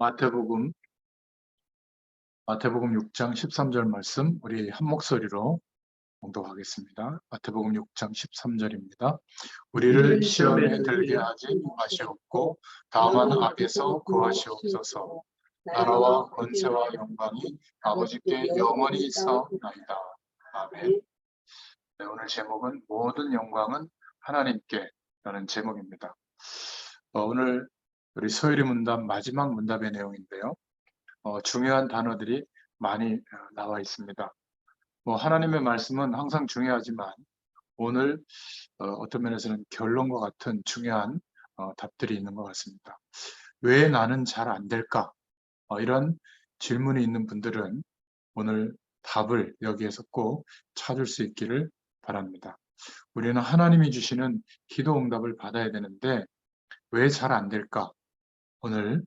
마태복음 6장 13절 말씀 우리 한 목소리로 봉독하겠습니다. 마태복음 6장 13절입니다. 우리를 시험에 들게 하지 마시옵고 다만 악에서 구하시옵소서. 나라와 권세와 영광이 아버지께 영원히 있사옵나이다. 아멘. 네, 오늘 제목은 모든 영광은 하나님께 라는 제목입니다. 오늘 우리 소율이 문답 마지막 문답의 내용인데요. 중요한 단어들이 많이 나와 있습니다. 하나님의 말씀은 항상 중요하지만 오늘 어떤 면에서는 결론과 같은 중요한 답들이 있는 것 같습니다. 왜 나는 잘 안 될까? 이런 질문이 있는 분들은 오늘 답을 여기에서 꼭 찾을 수 있기를 바랍니다. 우리는 하나님이 주시는 기도 응답을 받아야 되는데 왜 잘 안 될까? 오늘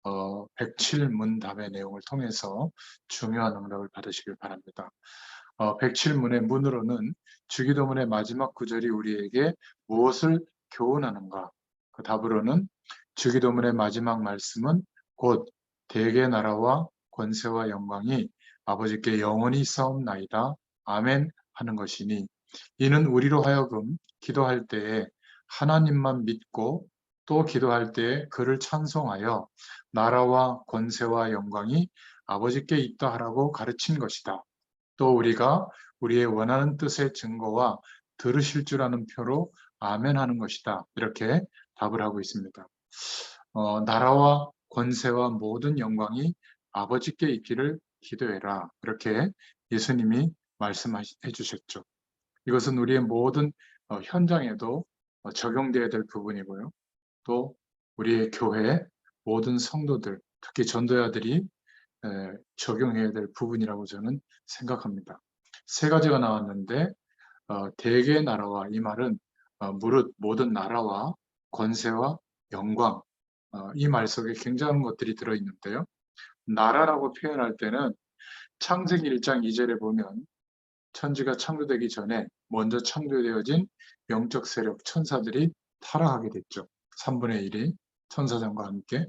107문답의 내용을 통해서 중요한 응답을 받으시길 바랍니다. 107문의 문으로는 주기도문의 마지막 구절이 우리에게 무엇을 교훈하는가? 그 답으로는 주기도문의 마지막 말씀은 곧 대개 나라와 권세와 영광이 아버지께 영원히 있사옵나이다. 아멘 하는 것이니 이는 우리로 하여금 기도할 때에 하나님만 믿고 또 기도할 때에 그를 찬송하여 나라와 권세와 영광이 아버지께 있다 하라고 가르친 것이다. 또 우리가 우리의 원하는 뜻의 증거와 들으실 줄 아는 표로 아멘 하는 것이다. 이렇게 답을 하고 있습니다. 나라와 권세와 모든 영광이 아버지께 있기를 기도해라. 이렇게 예수님이 말씀해 주셨죠. 이것은 우리의 모든 현장에도 적용되어야 될 부분이고요. 또 우리의 교회 모든 성도들, 특히 전도자들이 적용해야 될 부분이라고 저는 생각합니다. 세 가지가 나왔는데 대개의 나라와 이 말은 무릇 모든 나라와 권세와 영광 이 말 속에 굉장한 것들이 들어있는데요. 나라라고 표현할 때는 창세기 1장 2절에 보면 천지가 창조되기 전에 먼저 창조되어진 영적 세력 천사들이 타락하게 됐죠. 3분의 1이 천사장과 함께.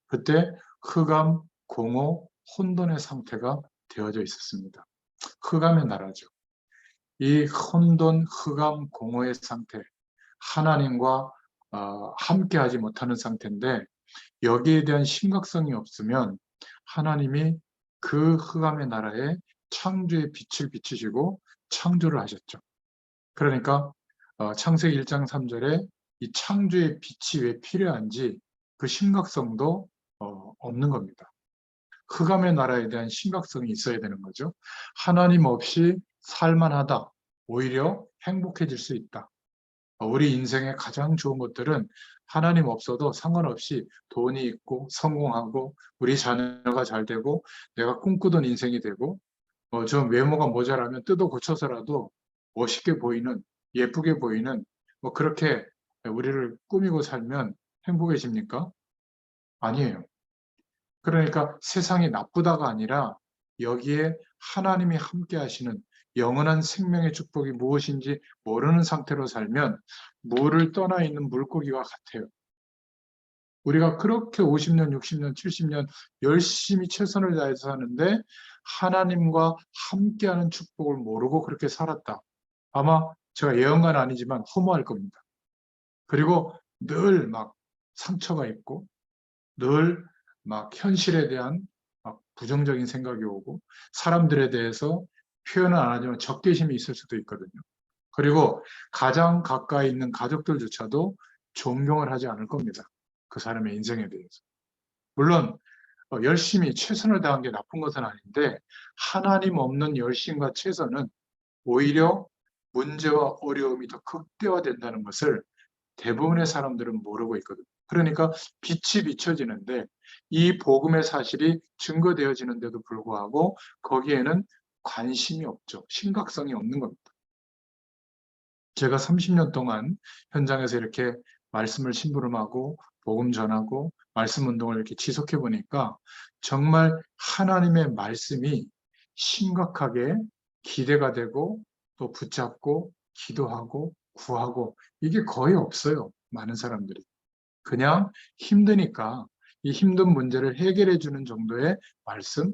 그때 흑암, 공허, 혼돈의 상태가 되어져 있었습니다. 흑암의 나라죠. 이 혼돈, 흑암, 공허의 상태, 하나님과 함께하지 못하는 상태인데 여기에 대한 심각성이 없으면 하나님이 그 흑암의 나라에 창조의 빛을 비추시고 창조를 하셨죠. 그러니까 창세기 1장 3절에 이 창조의 빛이 왜 필요한지 그 심각성도 없는 겁니다. 흑암의 나라에 대한 심각성이 있어야 되는 거죠. 하나님 없이 살만하다. 오히려 행복해질 수 있다. 우리 인생의 가장 좋은 것들은 하나님 없어도 상관없이 돈이 있고 성공하고 우리 자녀가 잘 되고 내가 꿈꾸던 인생이 되고 좀 외모가 모자라면 뜯어 고쳐서라도 멋있게 보이는 예쁘게 보이는 그렇게 우리를 꾸미고 살면 행복해집니까? 아니에요. 그러니까 세상이 나쁘다가 아니라 여기에 하나님이 함께 하시는 영원한 생명의 축복이 무엇인지 모르는 상태로 살면 물을 떠나 있는 물고기와 같아요. 우리가 그렇게 50년, 60년, 70년 열심히 최선을 다해서 사는데 하나님과 함께하는 축복을 모르고 그렇게 살았다. 아마 제가 예언가는 아니지만 허무할 겁니다. 그리고 늘 막 상처가 있고 늘 막 현실에 대한 막 부정적인 생각이 오고 사람들에 대해서 표현은 안 하지만 적개심이 있을 수도 있거든요. 그리고 가장 가까이 있는 가족들조차도 존경을 하지 않을 겁니다. 그 사람의 인생에 대해서. 물론 열심히 최선을 다한 게 나쁜 것은 아닌데 하나님 없는 열심과 최선은 오히려 문제와 어려움이 더 극대화된다는 것을 대부분의 사람들은 모르고 있거든요. 그러니까 빛이 비춰지는데 이 복음의 사실이 증거되어지는데도 불구하고 거기에는 관심이 없죠. 심각성이 없는 겁니다. 제가 30년 동안 현장에서 이렇게 말씀을 심부름하고 복음 전하고 말씀 운동을 이렇게 지속해 보니까 정말 하나님의 말씀이 심각하게 기대가 되고 또 붙잡고 기도하고 구하고 이게 거의 없어요. 많은 사람들이. 그냥 힘드니까 이 힘든 문제를 해결해 주는 정도의 말씀,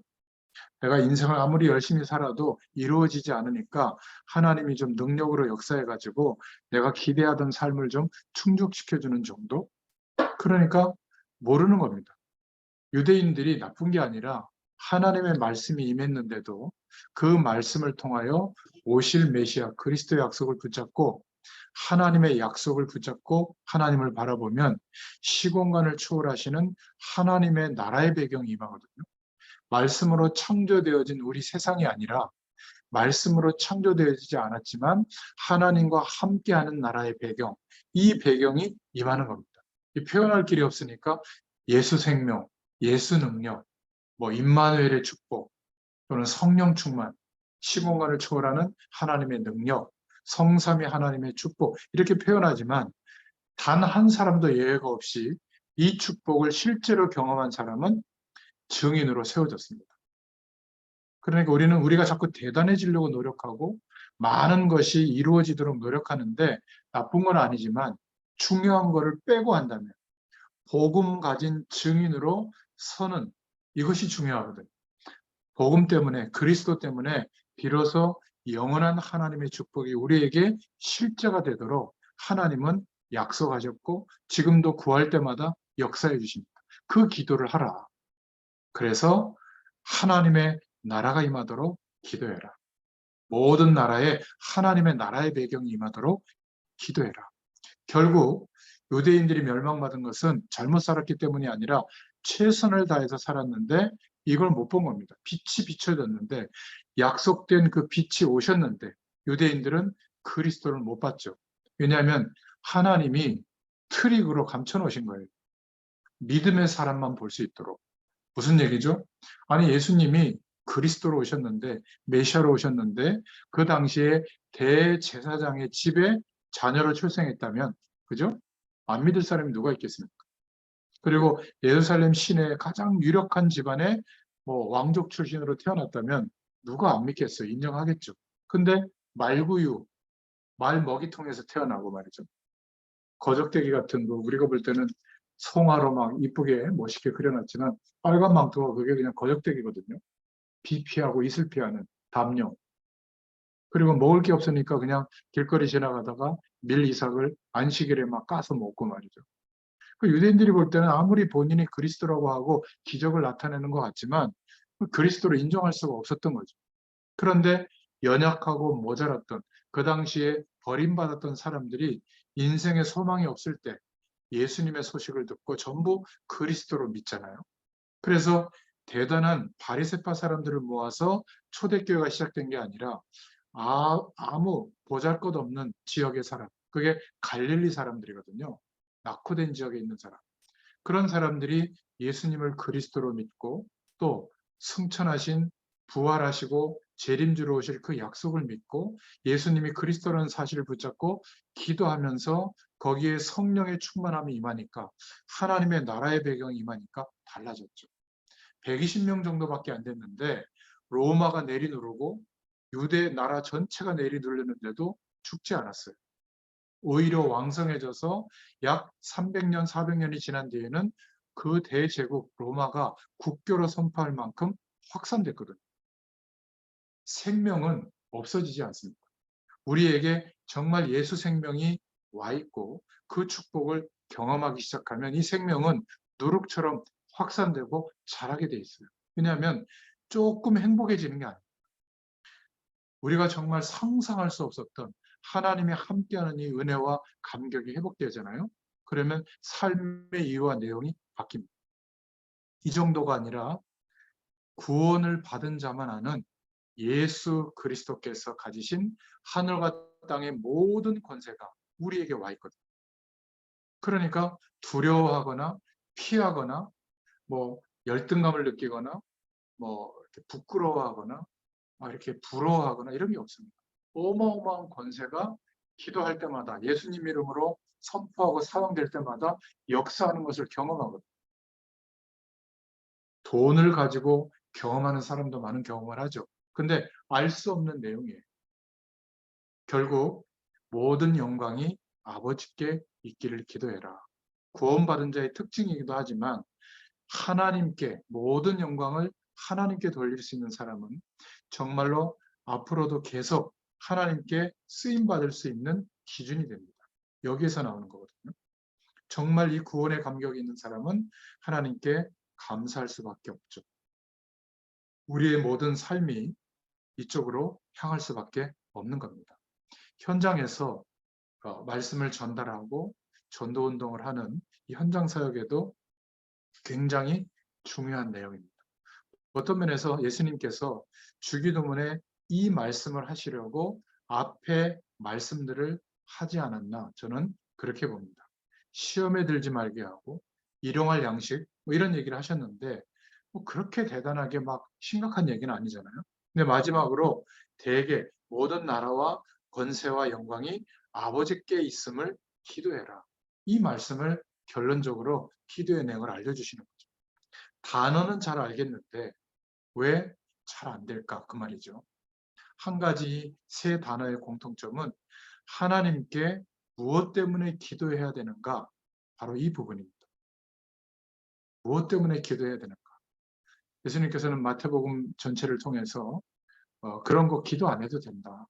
내가 인생을 아무리 열심히 살아도 이루어지지 않으니까 하나님이 좀 능력으로 역사해 가지고 내가 기대하던 삶을 좀 충족시켜 주는 정도? 그러니까 모르는 겁니다. 유대인들이 나쁜 게 아니라 하나님의 말씀이 임했는데도 그 말씀을 통하여 오실 메시아 그리스도의 약속을 붙잡고 하나님의 약속을 붙잡고 하나님을 바라보면 시공간을 초월하시는 하나님의 나라의 배경이 임하거든요. 말씀으로 창조되어진 우리 세상이 아니라 말씀으로 창조되어지지 않았지만 하나님과 함께하는 나라의 배경, 이 배경이 임하는 겁니다. 이 표현할 길이 없으니까 예수 생명, 예수 능력, 뭐 임마누엘의 축복 또는 성령 충만, 시공간을 초월하는 하나님의 능력, 성삼위 하나님의 축복 이렇게 표현하지만 단 한 사람도 예외가 없이 이 축복을 실제로 경험한 사람은 증인으로 세워졌습니다. 그러니까 우리는 우리가 자꾸 대단해지려고 노력하고 많은 것이 이루어지도록 노력하는데 나쁜 건 아니지만 중요한 거를 빼고 한다면 복음 가진 증인으로 서는 이것이 중요하거든요. 복음 때문에 그리스도 때문에 비로소 영원한 하나님의 축복이 우리에게 실제가 되도록 하나님은 약속하셨고 지금도 구할 때마다 역사해 주십니다. 그 기도를 하라. 그래서 하나님의 나라가 임하도록 기도해라. 모든 나라에 하나님의 나라의 배경이 임하도록 기도해라. 결국 유대인들이 멸망받은 것은 잘못 살았기 때문이 아니라 최선을 다해서 살았는데 이걸 못 본 겁니다. 빛이 비춰졌는데 약속된 그 빛이 오셨는데 유대인들은 그리스도를 못 봤죠. 왜냐하면 하나님이 트릭으로 감춰놓으신 거예요. 믿음의 사람만 볼 수 있도록. 무슨 얘기죠? 아니 예수님이 그리스도로 오셨는데 메시아로 오셨는데 그 당시에 대제사장의 집에 자녀로 출생했다면 그죠? 안 믿을 사람이 누가 있겠습니까? 그리고 예루살렘 시내의 가장 유력한 집안에 뭐 왕족 출신으로 태어났다면 누가 안 믿겠어요? 인정하겠죠. 근데 말구유, 말 먹이통에서 태어나고 말이죠. 거적대기 같은 거 우리가 볼 때는 송화로 막 이쁘게 멋있게 그려놨지만 빨간 망토가 그게 그냥 거적대기거든요. 비 피하고 이슬 피하는 담요. 그리고 먹을 게 없으니까 그냥 길거리 지나가다가 밀 이삭을 안식일에 막 까서 먹고 말이죠. 그 유대인들이 볼 때는 아무리 본인이 그리스도라고 하고 기적을 나타내는 것 같지만 그리스도로 인정할 수가 없었던 거죠. 그런데 연약하고 모자랐던 그 당시에 버림받았던 사람들이 인생에 소망이 없을 때 예수님의 소식을 듣고 전부 그리스도로 믿잖아요. 그래서 대단한 바리새파 사람들을 모아서 초대교회가 시작된 게 아니라 아무 보잘것없는 지역의 사람, 그게 갈릴리 사람들이거든요. 낙후된 지역에 있는 사람. 그런 사람들이 예수님을 그리스도로 믿고 또 승천하신 부활하시고 재림주로 오실 그 약속을 믿고 예수님이 그리스도라는 사실을 붙잡고 기도하면서 거기에 성령의 충만함이 임하니까 하나님의 나라의 배경이 임하니까 달라졌죠. 120명 정도밖에 안 됐는데 로마가 내리누르고 유대 나라 전체가 내리누르는데도 죽지 않았어요. 오히려 왕성해져서 약 300년, 400년이 지난 뒤에는 그 대제국 로마가 국교로 선포할 만큼 확산됐거든요. 생명은 없어지지 않습니다. 우리에게 정말 예수 생명이 와 있고 그 축복을 경험하기 시작하면 이 생명은 누룩처럼 확산되고 자라게 돼 있어요. 왜냐하면 조금 행복해지는 게 아니에요. 우리가 정말 상상할 수 없었던 하나님이 함께하는 이 은혜와 감격이 회복되잖아요. 그러면 삶의 이유와 내용이 바뀝니다. 이 정도가 아니라 구원을 받은 자만 아는 예수 그리스도께서 가지신 하늘과 땅의 모든 권세가 우리에게 와 있거든요. 그러니까 두려워하거나 피하거나 뭐 열등감을 느끼거나 뭐 이렇게 부끄러워하거나 이렇게 부러워하거나 이런 게 없습니다. 어마어마한 권세가 기도할 때마다 예수님 이름으로 선포하고 사용될 때마다 역사하는 것을 경험하거든요. 돈을 가지고 경험하는 사람도 많은 경험을 하죠. 근데 알 수 없는 내용이에요. 결국 모든 영광이 아버지께 있기를 기도해라. 구원받은 자의 특징이기도 하지만 하나님께 모든 영광을 하나님께 돌릴 수 있는 사람은 정말로 앞으로도 계속 하나님께 쓰임 받을 수 있는 기준이 됩니다. 여기에서 나오는 거거든요. 정말 이 구원의 감격이 있는 사람은 하나님께 감사할 수밖에 없죠. 우리의 모든 삶이 이쪽으로 향할 수밖에 없는 겁니다. 현장에서 말씀을 전달하고 전도 운동을 하는 이 현장 사역에도 굉장히 중요한 내용입니다. 어떤 면에서 예수님께서 주기도문에 이 말씀을 하시려고 앞에 말씀들을 하지 않았나, 저는 그렇게 봅니다. 시험에 들지 말게 하고 일용할 양식 뭐 이런 얘기를 하셨는데 뭐 그렇게 대단하게 막 심각한 얘기는 아니잖아요. 근데 마지막으로 대개 모든 나라와 권세와 영광이 아버지께 있음을 기도해라. 이 말씀을 결론적으로 기도의 내용을 알려주시는 거죠. 단어는 잘 알겠는데 왜 잘 안 될까? 그 말이죠. 한 가지 세 단어의 공통점은 하나님께 무엇 때문에 기도해야 되는가? 바로 이 부분입니다. 무엇 때문에 기도해야 되는가? 예수님께서는 마태복음 전체를 통해서 그런 거 기도 안 해도 된다.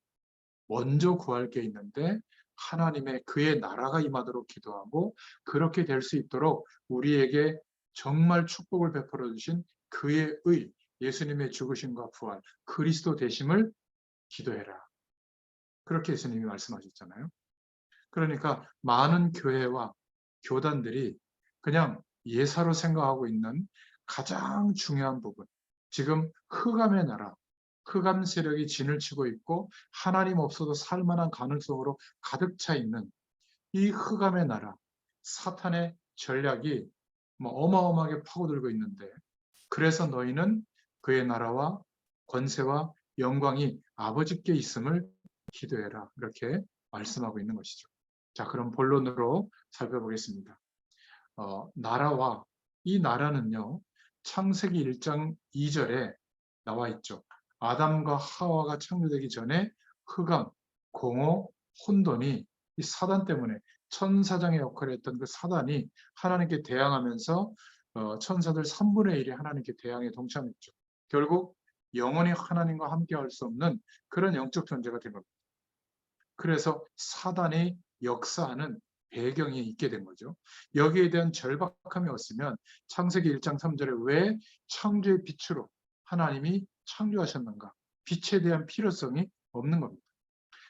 먼저 구할 게 있는데 하나님의 그의 나라가 임하도록 기도하고 그렇게 될 수 있도록 우리에게 정말 축복을 베풀어 주신 그의 의, 예수님의 죽으심과 부활, 그리스도 되심을 기도해라. 그렇게 예수님이 말씀하셨잖아요. 그러니까 많은 교회와 교단들이 그냥 예사로 생각하고 있는 가장 중요한 부분, 지금 흑암의 나라, 흑암 세력이 진을 치고 있고 하나님 없어도 살만한 가능성으로 가득 차 있는 이 흑암의 나라, 사탄의 전략이 뭐 어마어마하게 파고들고 있는데, 그래서 너희는 그의 나라와 권세와 영광이 아버지께 있음을 기도해라. 이렇게 말씀하고 있는 것이죠. 자, 그럼 본론으로 살펴보겠습니다. 나라와 이 나라는요, 창세기 1장 2절에 나와 있죠. 아담과 하와가 창조되기 전에 흑암, 공허, 혼돈이 이 사단 때문에 천사장의 역할을 했던 그 사단이 하나님께 대항하면서 천사들 3분의 1이 하나님께 대항에 동참했죠. 결국 영원히 하나님과 함께 할 수 없는 그런 영적 존재가 된 겁니다. 그래서 사단이 역사하는 배경이 있게 된 거죠. 여기에 대한 절박함이 없으면 창세기 1장 3절에 왜 창조의 빛으로 하나님이 창조하셨는가? 빛에 대한 필요성이 없는 겁니다.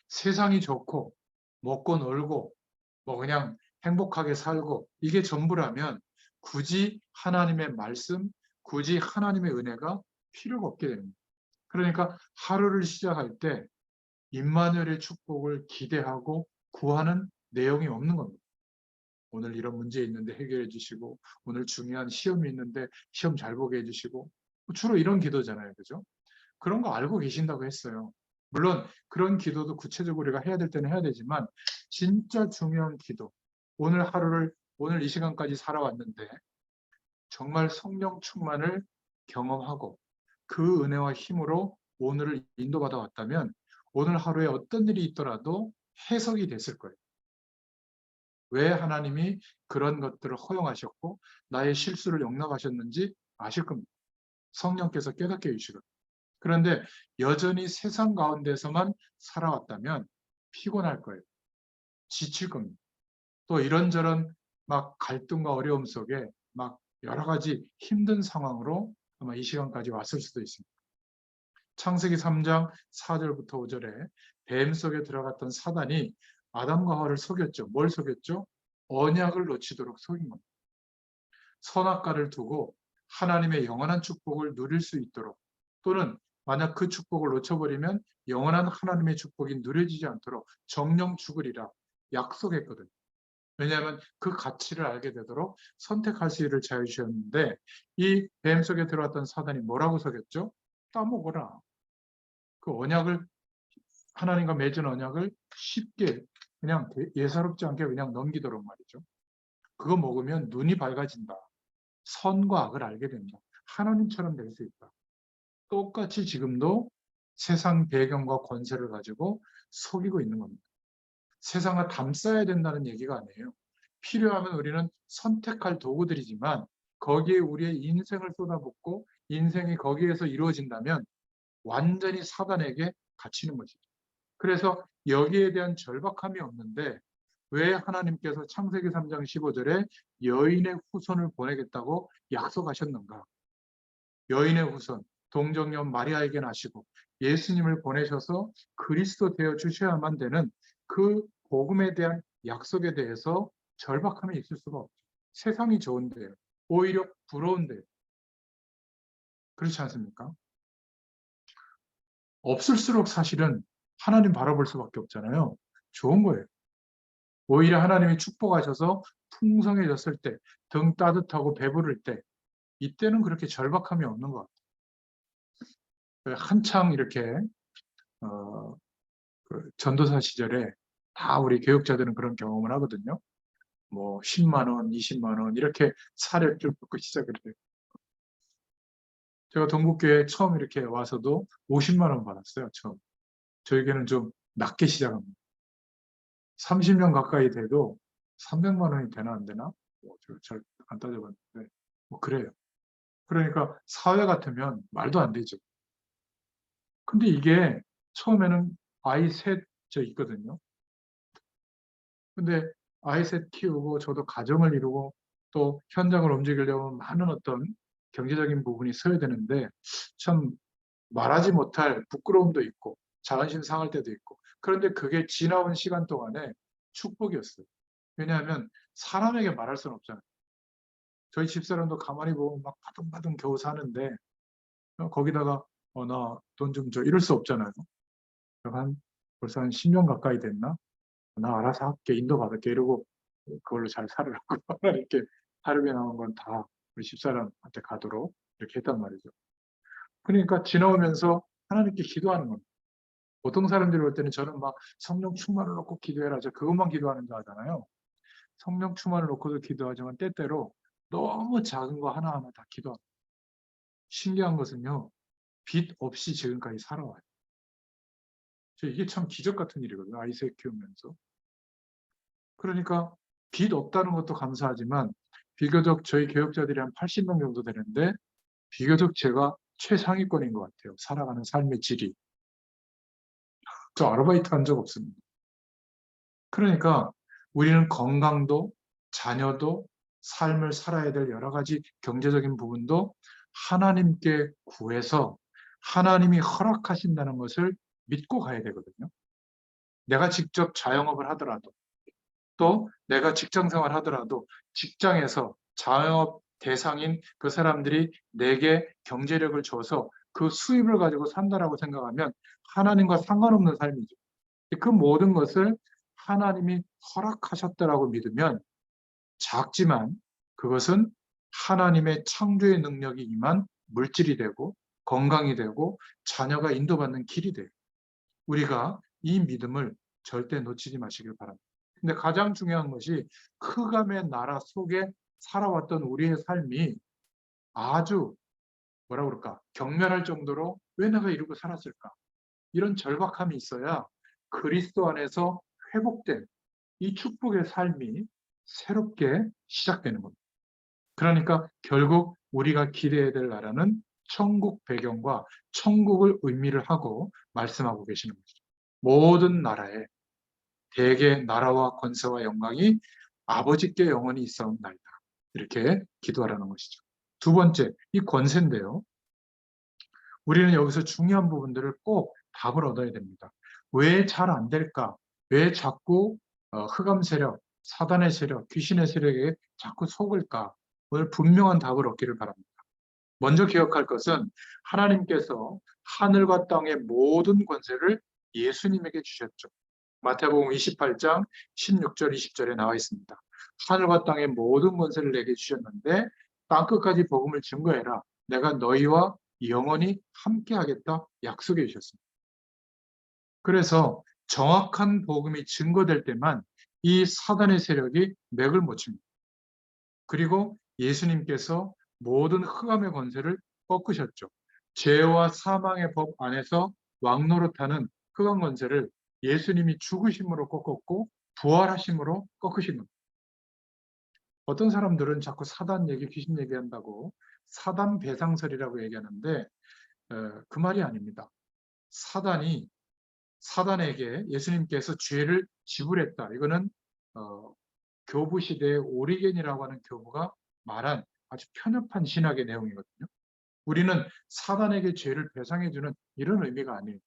세상이 좋고 먹고 놀고 뭐 그냥 행복하게 살고 이게 전부라면 굳이 하나님의 말씀, 굳이 하나님의 은혜가 필요가 없게 됩니다. 그러니까 하루를 시작할 때 임마누엘의 축복을 기대하고 구하는 내용이 없는 겁니다. 오늘 이런 문제 있는데 해결해 주시고, 오늘 중요한 시험이 있는데 시험 잘 보게 해주시고, 주로 이런 기도잖아요. 그죠? 그런 거 알고 계신다고 했어요. 물론 그런 기도도 구체적으로 우리가 해야 될 때는 해야 되지만 진짜 중요한 기도, 오늘 하루를, 오늘 이 시간까지 살아왔는데 정말 성령 충만을 경험하고 그 은혜와 힘으로 오늘을 인도받아 왔다면 오늘 하루에 어떤 일이 있더라도 해석이 됐을 거예요. 왜 하나님이 그런 것들을 허용하셨고 나의 실수를 용납하셨는지 아실 겁니다. 성령께서 깨닫게 해주시거든요. 그런데 여전히 세상 가운데서만 살아왔다면 피곤할 거예요. 지칠 겁니다. 또 이런저런 막 갈등과 어려움 속에 막 여러 가지 힘든 상황으로 아마 이 시간까지 왔을 수도 있습니다. 창세기 3장 4절부터 5절에 뱀 속에 들어갔던 사단이 아담과 하와를 속였죠. 뭘 속였죠? 언약을 놓치도록 속인 겁니다. 선악과를 두고 하나님의 영원한 축복을 누릴 수 있도록, 또는 만약 그 축복을 놓쳐버리면 영원한 하나님의 축복이 누려지지 않도록 정령 죽으리라 약속했거든요. 왜냐하면 그 가치를 알게 되도록 선택할 수 있는 자유 주셨는데, 이 뱀 속에 들어왔던 사단이 뭐라고 속였죠? 따먹어라. 그 언약을, 하나님과 맺은 언약을 쉽게 그냥 예사롭지 않게 그냥 넘기도록 말이죠. 그거 먹으면 눈이 밝아진다. 선과 악을 알게 된다. 하나님처럼 될 수 있다. 똑같이 지금도 세상 배경과 권세를 가지고 속이고 있는 겁니다. 세상을 감싸야 된다는 얘기가 아니에요. 필요하면 우리는 선택할 도구들이지만 거기에 우리의 인생을 쏟아붓고 인생이 거기에서 이루어진다면 완전히 사단에게 갇히는 것이죠. 그래서 여기에 대한 절박함이 없는데 왜 하나님께서 창세기 3장 15절에 여인의 후손을 보내겠다고 약속하셨는가? 여인의 후손, 동정녀 마리아에게 나시고 예수님을 보내셔서 그리스도 되어 주셔야만 되는 그 복음에 대한 약속에 대해서 절박함이 있을 수가 없죠. 세상이 좋은데요. 오히려 부러운데요. 그렇지 않습니까? 없을수록 사실은 하나님 바라볼 수밖에 없잖아요. 좋은 거예요. 오히려 하나님이 축복하셔서 풍성해졌을 때, 등 따뜻하고 배부를 때, 이때는 그렇게 절박함이 없는 것 같아요. 한창 이렇게 그 전도사 시절에 다 우리 교육자들은 그런 경험을 하거든요. 뭐 10만 원, 20만 원 이렇게 사례를 붙고 시작을 해요. 제가 동국교회 처음 이렇게 와서도 50만 원 받았어요. 처음. 저에게는 좀 낮게 시작합니다. 30년 가까이 돼도 300만 원이 되나 안 되나? 잘 안 따져봤는데 뭐 그래요. 그러니까 사회 같으면 말도 안 되죠. 근데 이게 처음에는 아이 셋 저 있거든요. 근데 아이 셋 키우고 저도 가정을 이루고 또 현장을 움직이려면 많은 어떤 경제적인 부분이 서야 되는데 참 말하지 못할 부끄러움도 있고 자존심 상할 때도 있고 그런데 그게 지나온 시간 동안에 축복이었어요. 왜냐하면 사람에게 말할 수는 없잖아요. 저희 집사람도 가만히 보면 막 바둥바둥 겨우 사는데 거기다가 나 돈 좀 줘 이럴 수 없잖아요. 벌써 한 10년 가까이 됐나? 나 알아서 할게 인도받을게 이러고 그걸로 잘 살으라고 이렇게 하루에 나온 건 다 우리 집사람한테 가도록 이렇게 했단 말이죠. 그러니까 지나오면서 하나님께 기도하는 겁니다. 보통 사람들이 볼 때는 저는 막 성령 충만을 놓고 기도해라. 저 그것만 기도하는 줄 알잖아요. 성령 충만을 놓고도 기도하지만 때때로 너무 작은 거 하나하나 다 기도합니다. 신기한 것은요. 빚 없이 지금까지 살아와요. 이게 참 기적 같은 일이거든요. 아이셋 키우면서. 그러니까 빚 없다는 것도 감사하지만 비교적 저희 교역자들이 한 80명 정도 되는데 비교적 제가 최상위권인 것 같아요. 살아가는 삶의 질이. 저 아르바이트 한 적 없습니다. 그러니까 우리는 건강도 자녀도 삶을 살아야 될 여러 가지 경제적인 부분도 하나님께 구해서 하나님이 허락하신다는 것을 믿고 가야 되거든요. 내가 직접 자영업을 하더라도 또 내가 직장 생활 하더라도 직장에서 자영업 대상인 그 사람들이 내게 경제력을 줘서 그 수입을 가지고 산다라고 생각하면 하나님과 상관없는 삶이죠. 그 모든 것을 하나님이 허락하셨다라고 믿으면 작지만 그것은 하나님의 창조의 능력이 임한 물질이 되고 건강이 되고 자녀가 인도받는 길이 돼요. 우리가 이 믿음을 절대 놓치지 마시길 바랍니다. 근데 가장 중요한 것이 흑암의 나라 속에 살아왔던 우리의 삶이 아주 뭐라 그럴까 경멸할 정도로 왜 내가 이러고 살았을까 이런 절박함이 있어야 그리스도 안에서 회복된 이 축복의 삶이 새롭게 시작되는 겁니다. 그러니까 결국 우리가 기대해야 될 나라는 천국 배경과 천국을 의미를 하고 말씀하고 계시는 거죠. 모든 나라에 대개 나라와 권세와 영광이 아버지께 영원히 있사옵나이다. 이렇게 기도하라는 것이죠. 두 번째, 이 권세인데요. 우리는 여기서 중요한 부분들을 꼭 답을 얻어야 됩니다. 왜 잘 안 될까? 왜 자꾸 흑암 세력, 사단의 세력, 귀신의 세력에 자꾸 속을까? 오늘 분명한 답을 얻기를 바랍니다. 먼저 기억할 것은 하나님께서 하늘과 땅의 모든 권세를 예수님에게 주셨죠. 마태복음 28장 16절 20절에 나와 있습니다. 하늘과 땅의 모든 권세를 내게 주셨는데 땅끝까지 복음을 증거해라. 내가 너희와 영원히 함께하겠다 약속해 주셨습니다. 그래서 정확한 복음이 증거될 때만 이 사단의 세력이 맥을 못 칩니다. 그리고 예수님께서 모든 흑암의 권세를 꺾으셨죠. 죄와 사망의 법 안에서 왕노릇하는 흑암 권세를 예수님이 죽으심으로 꺾었고 부활하심으로 꺾으신 겁니다. 어떤 사람들은 자꾸 사단 얘기, 귀신 얘기한다고 사단 배상설이라고 얘기하는데 그 말이 아닙니다. 사단에게 예수님께서 죄를 지불했다. 이거는 교부 시대의 오리겐이라고 하는 교부가 말한 아주 편협한 신학의 내용이거든요. 우리는 사단에게 죄를 배상해주는 이런 의미가 아니에요.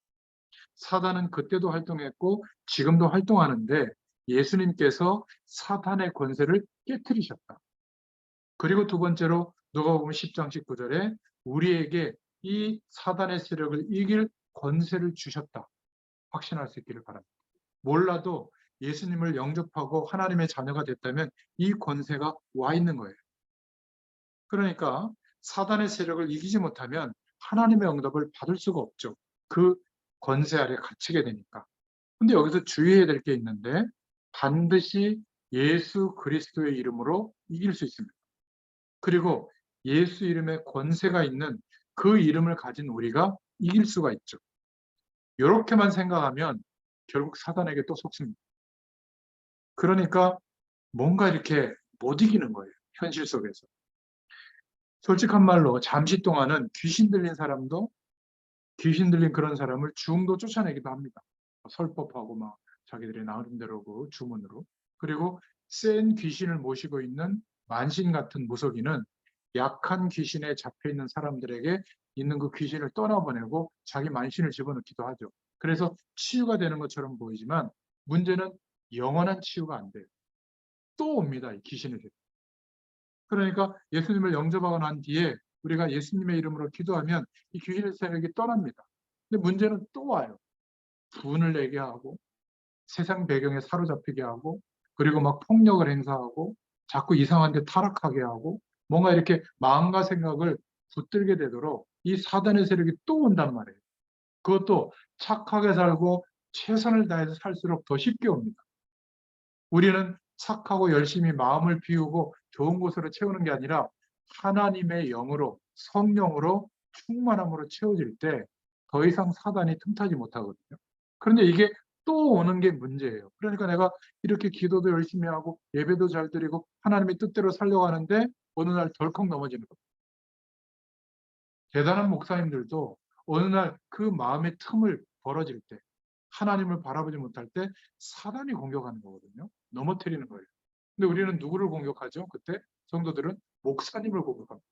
사단은 그때도 활동했고 지금도 활동하는데 예수님께서 사단의 권세를 깨뜨리셨다. 그리고 두 번째로 누가복음 10장 19절에 우리에게 이 사단의 세력을 이길 권세를 주셨다. 확신할 수 있기를 바랍니다. 몰라도 예수님을 영접하고 하나님의 자녀가 됐다면 이 권세가 와 있는 거예요. 그러니까 사단의 세력을 이기지 못하면 하나님의 응답을 받을 수가 없죠. 그 권세 아래 갇히게 되니까. 근데 여기서 주의해야 될 게 있는데 반드시 예수 그리스도의 이름으로 이길 수 있습니다. 그리고 예수 이름에 권세가 있는 그 이름을 가진 우리가 이길 수가 있죠. 이렇게만 생각하면 결국 사단에게 또 속습니다. 그러니까 뭔가 이렇게 못 이기는 거예요. 현실 속에서. 솔직한 말로 잠시 동안은 귀신 들린 사람도 귀신 들린 그런 사람을 중도 쫓아내기도 합니다. 설법하고 막 자기들이 나름대로 그 주문으로. 그리고 센 귀신을 모시고 있는 만신 같은 무속인은 약한 귀신에 잡혀 있는 사람들에게 있는 그 귀신을 떠나보내고 자기 만신을 집어넣기도 하죠. 그래서 치유가 되는 것처럼 보이지만 문제는 영원한 치유가 안 돼요. 또 옵니다. 이 귀신의 세력. 그러니까 예수님을 영접하고 난 뒤에 우리가 예수님의 이름으로 기도하면 이 귀신의 세력이 떠납니다. 근데 문제는 또 와요. 분을 내게 하고 세상 배경에 사로잡히게 하고 그리고 막 폭력을 행사하고 자꾸 이상한 데 타락하게 하고 뭔가 이렇게 마음과 생각을 붙들게 되도록 이 사단의 세력이 또 온단 말이에요. 그것도 착하게 살고 최선을 다해서 살수록 더 쉽게 옵니다. 우리는 착하고 열심히 마음을 비우고 좋은 곳으로 채우는 게 아니라 하나님의 영으로 성령으로 충만함으로 채워질 때 더 이상 사단이 틈타지 못하거든요. 그런데 이게 또 오는 게 문제예요. 그러니까 내가 이렇게 기도도 열심히 하고 예배도 잘 드리고 하나님의 뜻대로 살려고 하는데 어느 날 덜컥 넘어지는 거예요. 대단한 목사님들도 어느 날 그 마음의 틈을 벌어질 때 하나님을 바라보지 못할 때 사단이 공격하는 거거든요. 넘어뜨리는 거예요. 근데 우리는 누구를 공격하죠? 그때 성도들은 목사님을 공격합니다.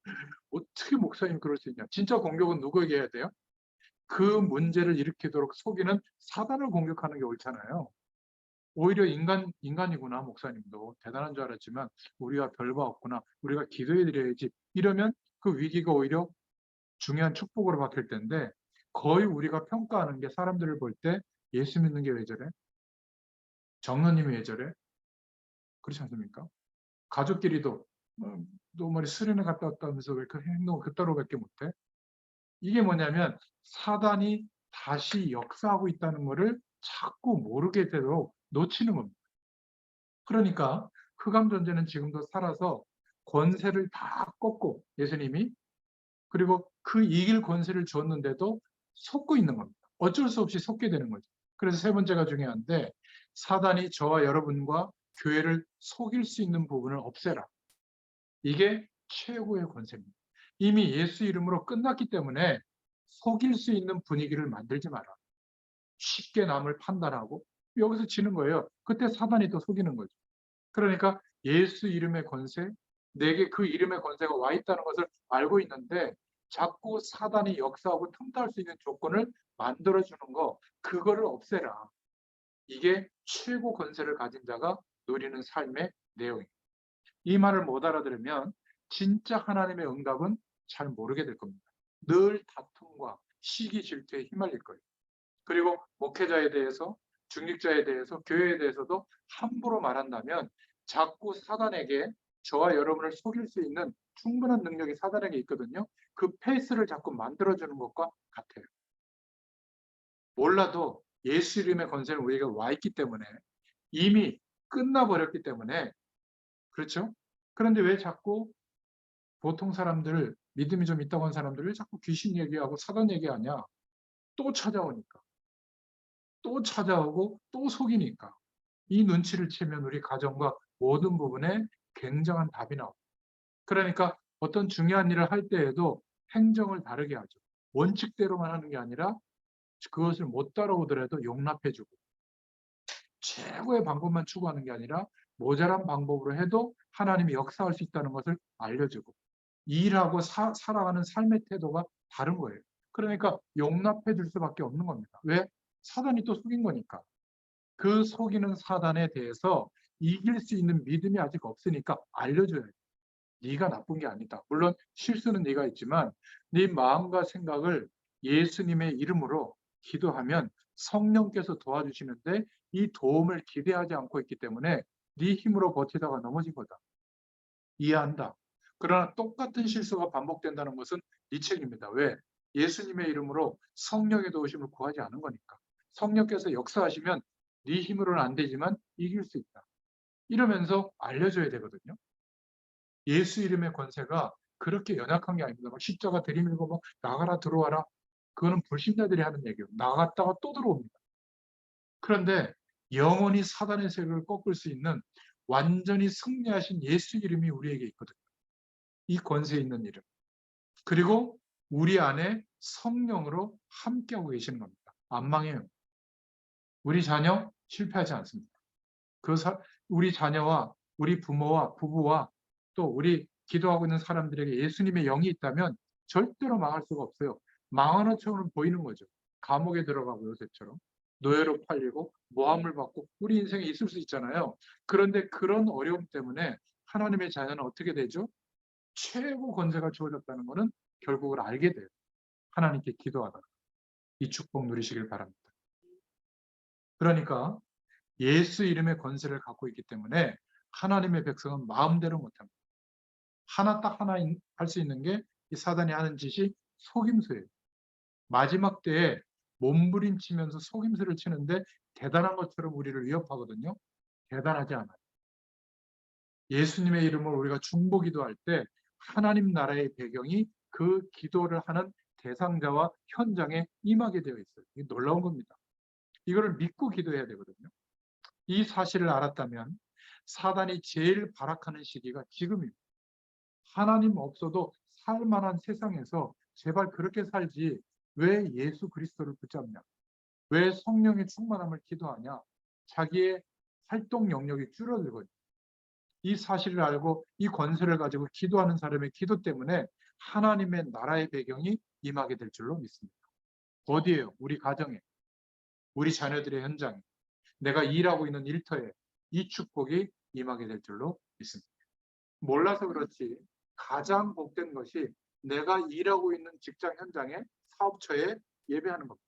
어떻게 목사님 그럴 수 있냐? 진짜 공격은 누구에게 해야 돼요? 그 문제를 일으키도록 속이는 사단을 공격하는 게 옳잖아요. 오히려 인간이구나, 목사님도. 대단한 줄 알았지만 우리와 별 바 없구나. 우리가 기도해 드려야지. 이러면 그 위기가 오히려 중요한 축복으로 바뀔 텐데 거의 우리가 평가하는 게 사람들을 볼 때 예수 믿는 게 왜 저래? 정로님이 왜 저래? 그렇지 않습니까? 가족끼리도 너 말이 수련회 갔다 왔다면서 왜 그 행동을 그따로밖에 못해? 이게 뭐냐면 사단이 다시 역사하고 있다는 것을 자꾸 모르게 되도록 놓치는 겁니다. 그러니까 흑암 존재는 지금도 살아서 권세를 다 꺾고 예수님이 그리고 그 이길 권세를 줬는데도 속고 있는 겁니다. 어쩔 수 없이 속게 되는 거죠. 그래서 세 번째가 중요한데 사단이 저와 여러분과 교회를 속일 수 있는 부분을 없애라. 이게 최고의 권세입니다. 이미 예수 이름으로 끝났기 때문에 속일 수 있는 분위기를 만들지 마라. 쉽게 남을 판단하고 여기서 지는 거예요. 그때 사단이 또 속이는 거죠. 그러니까 예수 이름의 권세, 내게 그 이름의 권세가 와 있다는 것을 알고 있는데 자꾸 사단이 역사하고 틈탈 수 있는 조건을 만들어주는 거, 그거를 없애라. 이게 최고 권세를 가진 자가 누리는 삶의 내용입니다. 이 말을 못 알아들으면 진짜 하나님의 응답은 잘 모르게 될 겁니다. 늘 다툼과 시기 질투에 휘말릴 거예요. 그리고 목회자에 대해서, 중직자에 대해서, 교회에 대해서도 함부로 말한다면 자꾸 사단에게 저와 여러분을 속일 수 있는 충분한 능력이 사단에게 있거든요. 그 페이스를 자꾸 만들어주는 것과 같아요. 몰라도 예수 이름의 권세는 우리가 와 있기 때문에 이미 끝나버렸기 때문에 그렇죠? 그런데 왜 자꾸 보통 사람들, 믿음이 좀 있다고 하는 사람들 왜 자꾸 귀신 얘기하고 사단 얘기하냐? 또 찾아오니까. 또 찾아오고 또 속이니까. 이 눈치를 채면 우리 가정과 모든 부분에 굉장한 답이 나옵니다. 그러니까 어떤 중요한 일을 할 때에도 행정을 다르게 하죠. 원칙대로만 하는 게 아니라 그것을 못 따라오더라도 용납해주고, 최고의 방법만 추구하는 게 아니라 모자란 방법으로 해도 하나님이 역사할 수 있다는 것을 알려주고, 일하고 살아가는 삶의 태도가 다른 거예요. 그러니까 용납해 줄 수밖에 없는 겁니다. 왜? 사단이 또 속인 거니까. 그 속이는 사단에 대해서 이길 수 있는 믿음이 아직 없으니까 알려줘야 돼. 네가 나쁜 게 아니다. 물론 실수는 네가 있지만 네 마음과 생각을 예수님의 이름으로 기도하면 성령께서 도와주시는데 이 도움을 기대하지 않고 있기 때문에 네 힘으로 버티다가 넘어진 거다. 이해한다. 그러나 똑같은 실수가 반복된다는 것은 네 책임입니다. 왜? 예수님의 이름으로 성령의 도우심을 구하지 않은 거니까. 성령께서 역사하시면 네 힘으로는 안 되지만 이길 수 있다. 이러면서 알려줘야 되거든요. 예수 이름의 권세가 그렇게 연약한 게 아닙니다. 막 십자가 들이밀고 막 나가라 들어와라. 그거는 불신자들이 하는 얘기예요. 나갔다가 또 들어옵니다. 그런데 영원히 사단의 세력을 꺾을 수 있는 완전히 승리하신 예수 이름이 우리에게 있거든요. 이 권세 있는 이름. 그리고 우리 안에 성령으로 함께하고 계시는 겁니다. 안 망해요. 우리 자녀 실패하지 않습니다. 우리 자녀와 우리 부모와 부부와 또 우리 기도하고 있는 사람들에게 예수님의 영이 있다면 절대로 망할 수가 없어요. 망하는 처럼 보이는 거죠. 감옥에 들어가고 요새처럼 노예로 팔리고 모함을 받고 우리 인생에 있을 수 있잖아요. 그런데 그런 어려움 때문에 하나님의 자녀는 어떻게 되죠? 최고 권세가 주어졌다는 것은 결국을 알게 돼요. 하나님께 기도하다가. 이 축복 누리시길 바랍니다. 그러니까 예수 이름의 권세를 갖고 있기 때문에 하나님의 백성은 마음대로 못합니다. 딱 하나 할 수 있는 게 이 사단이 하는 짓이 속임수예요. 마지막 때에 몸부림치면서 속임수를 치는데 대단한 것처럼 우리를 위협하거든요. 대단하지 않아요. 예수님의 이름으로 우리가 중보 기도할 때 하나님 나라의 배경이 그 기도를 하는 대상자와 현장에 임하게 되어 있어요. 이게 놀라운 겁니다. 이거를 믿고 기도해야 되거든요. 이 사실을 알았다면 사단이 제일 발악하는 시기가 지금입니다. 하나님 없어도 살만한 세상에서 제발 그렇게 살지 왜 예수 그리스도를 붙잡냐? 왜 성령의 충만함을 기도하냐? 자기의 활동 영역이 줄어들거든요. 이 사실을 알고 이 권세를 가지고 기도하는 사람의 기도 때문에 하나님의 나라의 배경이 임하게 될 줄로 믿습니다. 어디에요? 우리 가정에, 우리 자녀들의 현장에, 내가 일하고 있는 일터에 이 축복이 임하게 될 줄로 믿습니다. 몰라서 그렇지 가장 복된 것이 내가 일하고 있는 직장 현장에, 사업처에 예배하는 겁니다.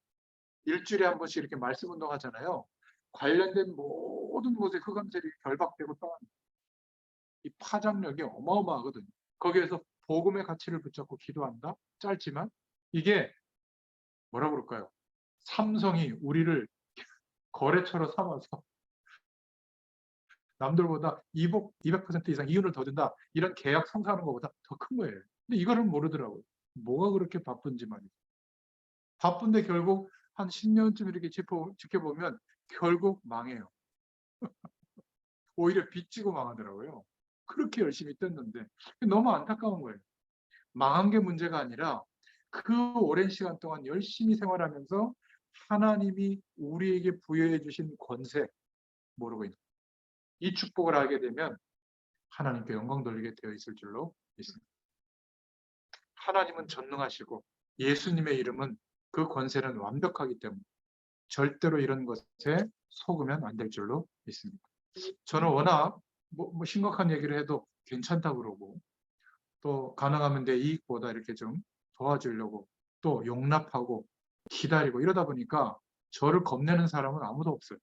일주일에 한 번씩 이렇게 말씀 운동하잖아요. 관련된 모든 곳에 흑암셀이 결박되고 떠납니다. 이 파장력이 어마어마하거든요. 거기에서 복음의 가치를 붙잡고 기도한다? 짧지만 이게 뭐라 그럴까요? 삼성이 우리를 거래처로 삼아서 남들보다 200% 이상 이윤을 더 준다. 이런 계약 성사하는 것보다 더 큰 거예요. 근데 이거를 모르더라고요. 뭐가 그렇게 바쁜지 말이죠. 바쁜데 결국 한 10년쯤 이렇게 지켜보면 결국 망해요. 오히려 빚지고 망하더라고요. 그렇게 열심히 떴는데 너무 안타까운 거예요. 망한 게 문제가 아니라 그 오랜 시간 동안 열심히 생활하면서 하나님이 우리에게 부여해 주신 권세 모르고 있는 이 축복을 알게 되면 하나님께 영광 돌리게 되어 있을 줄로 믿습니다. 하나님은 전능하시고 예수님의 이름은 그 권세는 완벽하기 때문에 절대로 이런 것에 속으면 안 될 줄로 믿습니다. 저는 워낙 심각한 얘기를 해도 괜찮다고 그러고 또 가능하면 내 이익보다 이렇게 좀 도와주려고 또 용납하고 기다리고 이러다 보니까 저를 겁내는 사람은 아무도 없어요.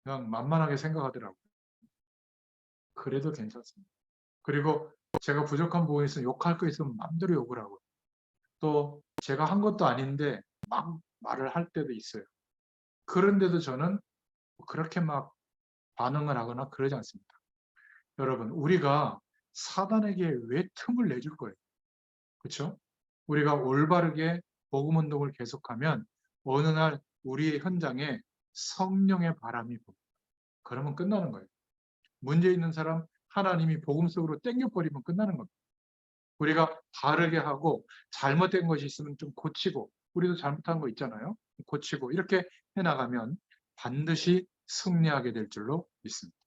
그냥 만만하게 생각하더라고요. 그래도 괜찮습니다. 그리고 제가 부족한 부분이 있으면 욕할 거 있으면 마음대로 욕을 하고 또 제가 한 것도 아닌데 막 말을 할 때도 있어요. 그런데도 저는 그렇게 막 반응을 하거나 그러지 않습니다. 여러분, 우리가 사단에게 왜 틈을 내줄 거예요? 그렇죠? 우리가 올바르게 복음 운동을 계속하면 어느 날 우리의 현장에 성령의 바람이 붑니다. 그러면 끝나는 거예요. 문제 있는 사람 하나님이 복음 속으로 땡겨버리면 끝나는 겁니다. 우리가 바르게 하고 잘못된 것이 있으면 좀 고치고, 우리도 잘못한 거 있잖아요. 고치고 이렇게 해나가면 반드시 승리하게 될 줄로 믿습니다.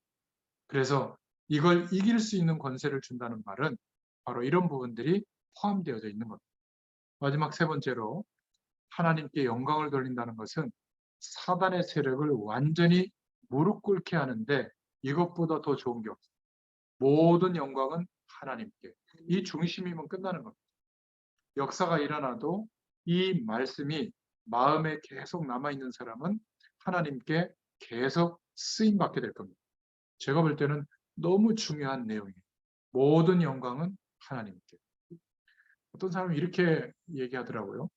그래서 이걸 이길 수 있는 권세를 준다는 말은 바로 이런 부분들이 포함되어져 있는 겁니다. 마지막 세 번째로, 하나님께 영광을 돌린다는 것은 사단의 세력을 완전히 무릎 꿇게 하는데 이것보다 더 좋은 게 없어요. 모든 영광은 하나님께. 이 중심이면 끝나는 겁니다. 역사가 일어나도 이 말씀이 마음에 계속 남아있는 사람은 하나님께 계속 쓰임받게 될 겁니다. 제가 볼 때는 너무 중요한 내용이에요. 모든 영광은 하나님께. 어떤 사람이 이렇게 얘기하더라고요.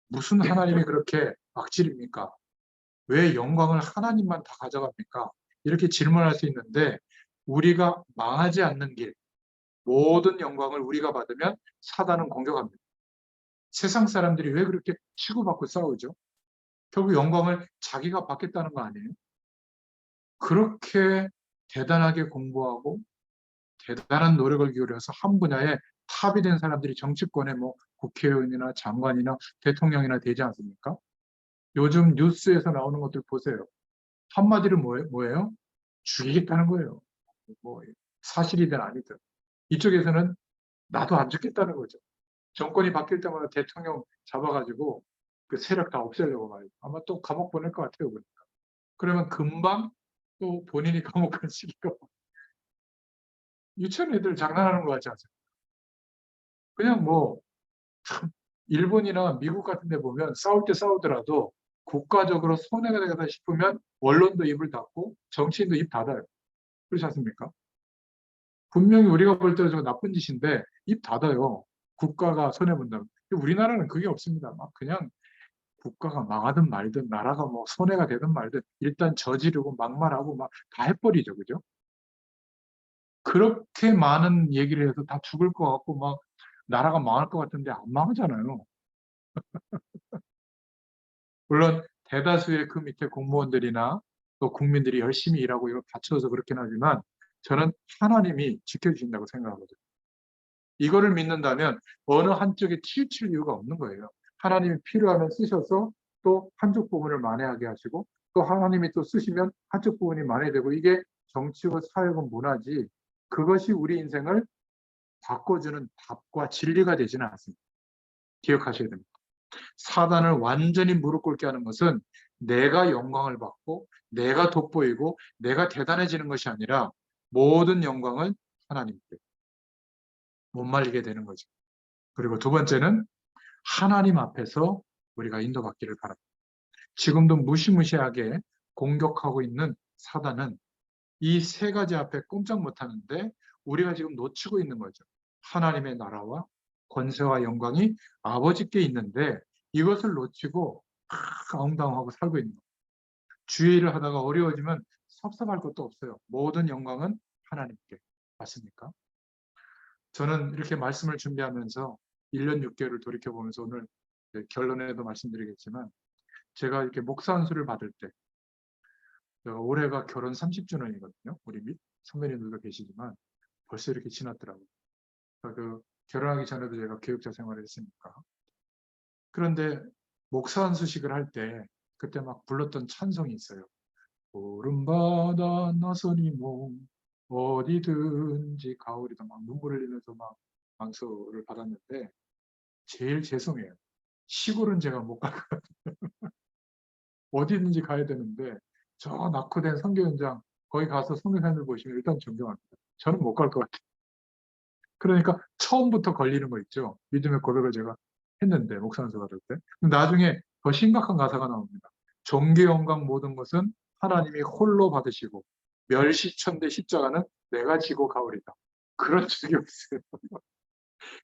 무슨 하나님이 그렇게 악질입니까? 왜 영광을 하나님만 다 가져갑니까? 이렇게 질문할 수 있는데, 우리가 망하지 않는 길, 모든 영광을 우리가 받으면 사단은 공격합니다. 세상 사람들이 왜 그렇게 치고받고 싸우죠? 결국 영광을 자기가 받겠다는 거 아니에요? 그렇게 대단하게 공부하고 대단한 노력을 기울여서 한 분야에 탑이 된 사람들이 정치권에 뭐 국회의원이나 장관이나 대통령이나 되지 않습니까? 요즘 뉴스에서 나오는 것들 보세요. 한마디로 뭐예요? 죽이겠다는 거예요. 뭐 사실이든 아니든. 이쪽에서는 나도 안 죽겠다는 거죠. 정권이 바뀔 때마다 대통령 잡아가지고 그 세력 다 없애려고 말이에요. 아마 또 감옥 보낼 것 같아요, 보니까. 그러면 금방 또 본인이 감옥 간 시기가 유치원 애들 장난하는 것 같지 않습니까? 그냥 뭐 일본이나 미국 같은 데 보면 싸울 때 싸우더라도 국가적으로 손해가 되겠다 싶으면 언론도 입을 닫고 정치인도 입 닫아요. 그렇지 않습니까? 분명히 우리가 볼 때는 저 나쁜 짓인데 입 닫아요. 국가가 손해본다면. 우리나라는 그게 없습니다. 막 그냥 국가가 망하든 말든 나라가 뭐 손해가 되든 말든 일단 저지르고 막말하고 막 다 해버리죠. 그죠? 그렇게 많은 얘기를 해서 다 죽을 것 같고 막 나라가 망할 것 같은데 안 망하잖아요. 물론 대다수의 그 밑에 공무원들이나 또 국민들이 열심히 일하고 이걸 바쳐서 그렇긴 하지만 저는 하나님이 지켜주신다고 생각하거든요. 이거를 믿는다면 어느 한쪽에 치우칠 이유가 없는 거예요. 하나님이 필요하면 쓰셔서 또 한쪽 부분을 만회하게 하시고 또 하나님이 또 쓰시면 한쪽 부분이 만회되고, 이게 정치고 사회고 문화지 그것이 우리 인생을 바꿔주는 답과 진리가 되지는 않습니다. 기억하셔야 됩니다. 사단을 완전히 무릎 꿇게 하는 것은 내가 영광을 받고 내가 돋보이고 내가 대단해지는 것이 아니라 모든 영광을 하나님께 못 말리게 되는 거죠. 그리고 두 번째는 하나님 앞에서 우리가 인도받기를 바랍니다. 지금도 무시무시하게 공격하고 있는 사단은 이 세 가지 앞에 꼼짝 못하는데 우리가 지금 놓치고 있는 거죠. 하나님의 나라와 권세와 영광이 아버지께 있는데 이것을 놓치고 아웅다웅하고 살고 있는 거예요. 주의를 하다가 어려워지면 섭섭할 것도 없어요. 모든 영광은 하나님께. 맞습니까? 저는 이렇게 말씀을 준비하면서 1년 6개월을 돌이켜보면서 오늘 결론에도 말씀드리겠지만, 제가 이렇게 목사 안수를 받을 때, 올해가 결혼 30주년이거든요. 우리 선배님들도 계시지만 벌써 이렇게 지났더라고요. 그러니까 그 결혼하기 전에도 제가 교육자 생활을 했으니까. 그런데 목사 안수식을 할 때 그때 막 불렀던 찬송이 있어요. 푸른바다 나선이 몸 어디든지 가오리다, 막 눈물을 흘리면서 막 안수를 받았는데 제일 죄송해요. 시골은 제가 못 갈 것 같아요. 어디든지 가야 되는데 저 낙후된 선교 현장 거기 가서 선교사님들 보시면 일단 존경합니다. 저는 못 갈 것 같아요. 그러니까 처음부터 걸리는 거 있죠. 믿음의 고백을 제가 했는데 목사 안수 받을 때. 나중에 더 심각한 가사가 나옵니다. 종교 영광 모든 것은 하나님이 홀로 받으시고 멸시천대 십자가는 내가 지고 가오리다. 그런 적이 없어요.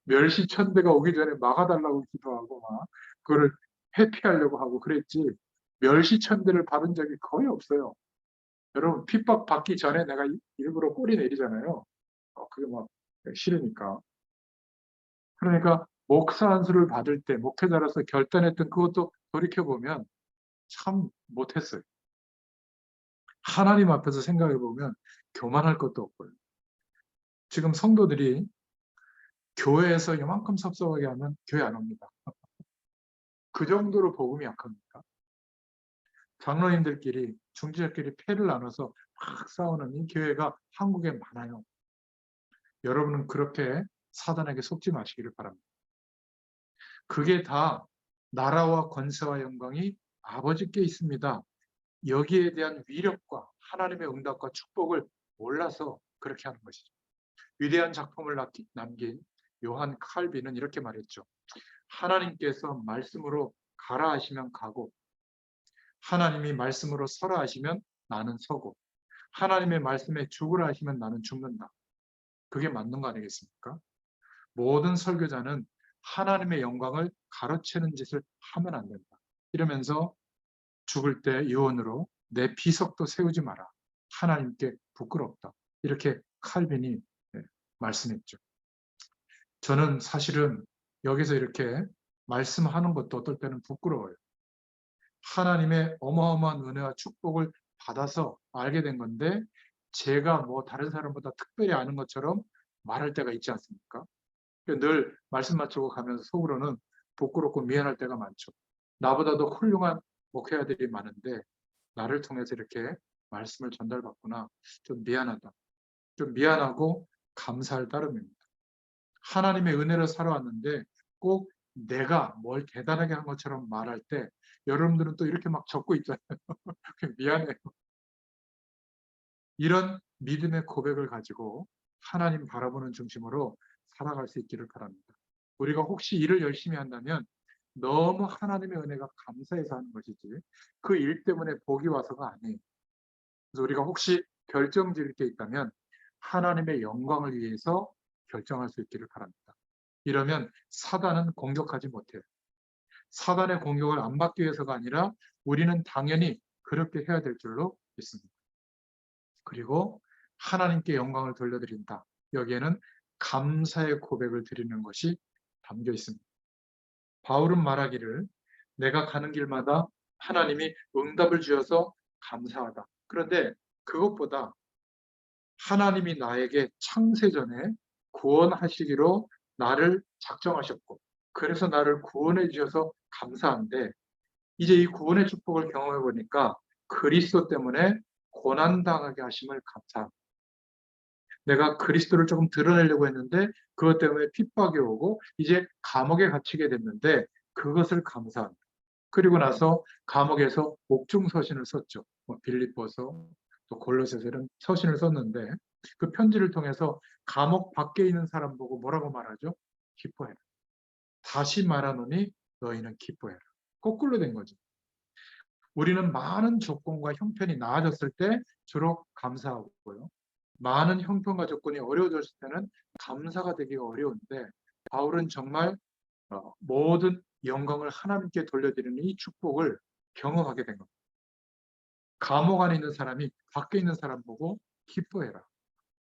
멸시천대가 오기 전에 막아달라고 기도하고 막 그거를 회피하려고 하고 그랬지, 멸시천대를 받은 적이 거의 없어요. 여러분 핍박받기 전에 내가 일부러 꼬리 내리잖아요. 그게 막 싫으니까. 그러니까 목사 안수를 받을 때 목회자로서 결단했던 그것도 돌이켜보면 참 못했어요. 하나님 앞에서 생각해보면 교만할 것도 없고요. 지금 성도들이 교회에서 요만큼 섭섭하게 하면 교회 안 옵니다. 그 정도로 복음이 약합니다. 장로님들끼리, 중지자끼리 패를 나눠서 막 싸우는 이 교회가 한국에 많아요. 여러분은 그렇게 사단에게 속지 마시기를 바랍니다. 그게 다 나라와 권세와 영광이 아버지께 있습니다. 여기에 대한 위력과 하나님의 응답과 축복을 몰라서 그렇게 하는 것이죠. 위대한 작품을 남긴 요한 칼빈은 이렇게 말했죠. 하나님께서 말씀으로 가라 하시면 가고, 하나님이 말씀으로 서라 하시면 나는 서고, 하나님의 말씀에 죽으라 하시면 나는 죽는다. 그게 맞는 거 아니겠습니까? 모든 설교자는 하나님의 영광을 가로채는 짓을 하면 안 된다. 이러면서 죽을 때 유언으로 내 비석도 세우지 마라. 하나님께 부끄럽다. 이렇게 칼빈이 말씀했죠. 저는 사실은 여기서 이렇게 말씀하는 것도 어떨 때는 부끄러워요. 하나님의 어마어마한 은혜와 축복을 받아서 알게 된 건데 제가 뭐 다른 사람보다 특별히 아는 것처럼 말할 때가 있지 않습니까? 늘 말씀 맞추고 가면서 속으로는 부끄럽고 미안할 때가 많죠. 나보다도 훌륭한 목회자들이 많은데 나를 통해서 이렇게 말씀을 전달받구나. 좀 미안하다. 좀 미안하고 감사할 따름입니다. 하나님의 은혜로 살아왔는데 꼭 내가 뭘 대단하게 한 것처럼 말할 때 여러분들은 또 이렇게 막 적고 있잖아요. 미안해요. 이런 믿음의 고백을 가지고 하나님 바라보는 중심으로 살아갈 수 있기를 바랍니다. 우리가 혹시 일을 열심히 한다면 너무 하나님의 은혜가 감사해서 하는 것이지 그 일 때문에 복이 와서가 아니에요. 그래서 우리가 혹시 결정 지을 게 있다면 하나님의 영광을 위해서 결정할 수 있기를 바랍니다. 이러면 사단은 공격하지 못해요. 사단의 공격을 안 받기 위해서가 아니라 우리는 당연히 그렇게 해야 될 줄로 믿습니다. 그리고 하나님께 영광을 돌려드린다. 여기에는 감사의 고백을 드리는 것이 담겨 있습니다. 바울은 말하기를 내가 가는 길마다 하나님이 응답을 주셔서 감사하다. 그런데 그것보다 하나님이 나에게 창세전에 구원하시기로 나를 작정하셨고 그래서 나를 구원해 주셔서 감사한데 이제 이 구원의 축복을 경험해 보니까 그리스도 때문에 고난당하게 하심을 감사합니다. 내가 그리스도를 조금 드러내려고 했는데 그것 때문에 핍박이 오고 이제 감옥에 갇히게 됐는데 그것을 감사합니다. 그리고 나서 감옥에서 옥중서신을 썼죠. 빌립보서 또 골로새서 이런 서신을 썼는데 그 편지를 통해서 감옥 밖에 있는 사람 보고 뭐라고 말하죠? 기뻐해라. 다시 말하노니 너희는 기뻐해라. 거꾸로 된 거죠. 우리는 많은 조건과 형편이 나아졌을 때 주로 감사하고요. 많은 형편과 조건이 어려워졌을 때는 감사가 되기가 어려운데 바울은 정말 모든 영광을 하나님께 돌려드리는 이 축복을 경험하게 된 겁니다. 감옥 안에 있는 사람이 밖에 있는 사람 보고 기뻐해라.